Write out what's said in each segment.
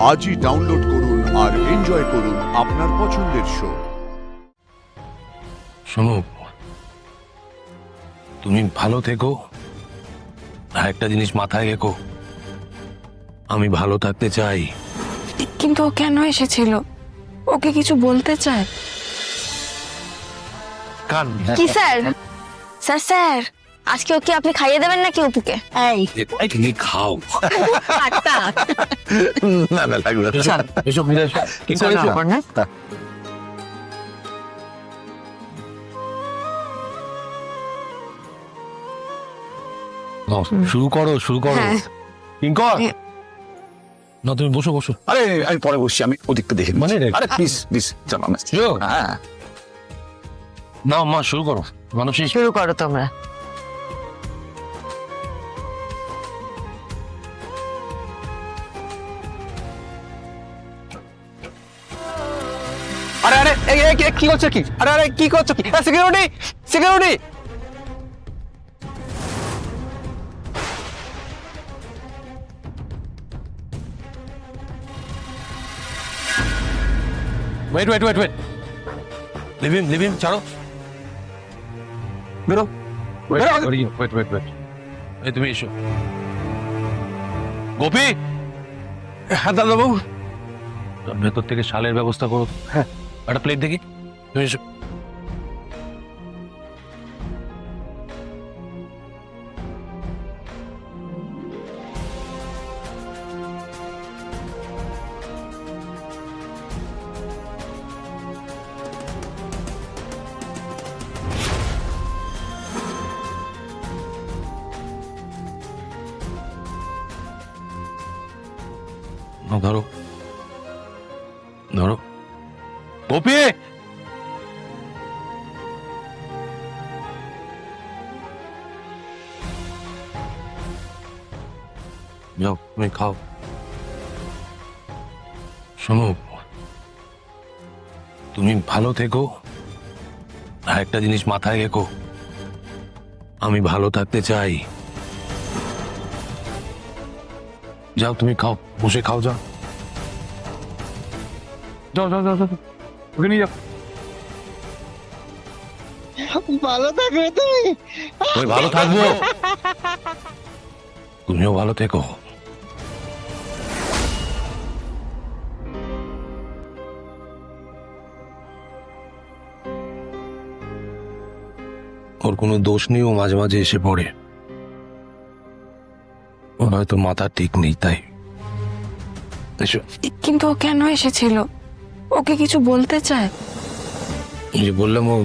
আজই ডাউনলোড করুন আর এনজয় করুন আপনার পছন্দের শো। শোনো, তুমি ভালো থেকো, আর একটা জিনিস মাথায় রেখো, আমি ভালো থাকতে চাই। কিন্তু ও কেন এসেছিল? ওকে কিছু বলতে চায়? কান কি স্যার? স্যার স্যার আজকে ওকে আপনি খাইয়ে দেবেন নাকি অপুকে? এই তুমি খাও। আটটা না না লাগবে না। এসব মিলে কি করে শুরু করো শুরু করো। হ্যাঁ। কিঙ্কর, না তুমি বসো বসো। আরে আমি পরে বসছি, আমি ওদিকটা দেখে মানে নিচ্ছি। আরে প্লিজ প্লিজ চলো না। Sure. হ্যাঁ না মা শুরু করো। মানসী শুরু করো তোমরা। আরে আরে এই এই, কি করছো কি? আরে আরে কি করছো কি? Security security wait wait wait wait, leave him ছাড়ো। বেরো ওয়েট ওয়েট ওয়েট ওয়েট, এই তুমি এসো। গোপী, হ্যাঁ দাদাবাবু। ভেতর থেকে শালের ব্যবস্থা করো। হ্যাঁ। একটা প্লেট দেখি, তুমি এসো। ধরো ধরো গোপী, যাও তুমি খাও। শোনো, তুমি ভালো থেকো, আর একটা জিনিস মাথায় রেখো, আমি ভালো থাকতে চাই। যাও তুমি খাও, বসে খাও, যাও যাও যাও যাও যাও, ওকে নিয়ে যাও। ভালো থাকবে তুমি। আমি ভালো থাকবো, তুমিও ভালো থেকো। ওর কোনো দোষ নেই, ও মাঝে মাঝে এসে পড়ে। ওর হয়তো মাথা ঠিক নেই, তাই। এসো। কিন্তু ও কেন এসেছিল? ওকে কিছু বলতে চায়? যে বললাম, ও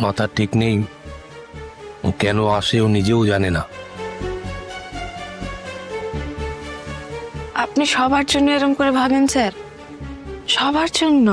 মাথা ঠিক নেই, ও কেন আসে ও নিজেও জানে না। আপনি সবার জন্য এরকম করে ভাবেন স্যার? সবার জন্য?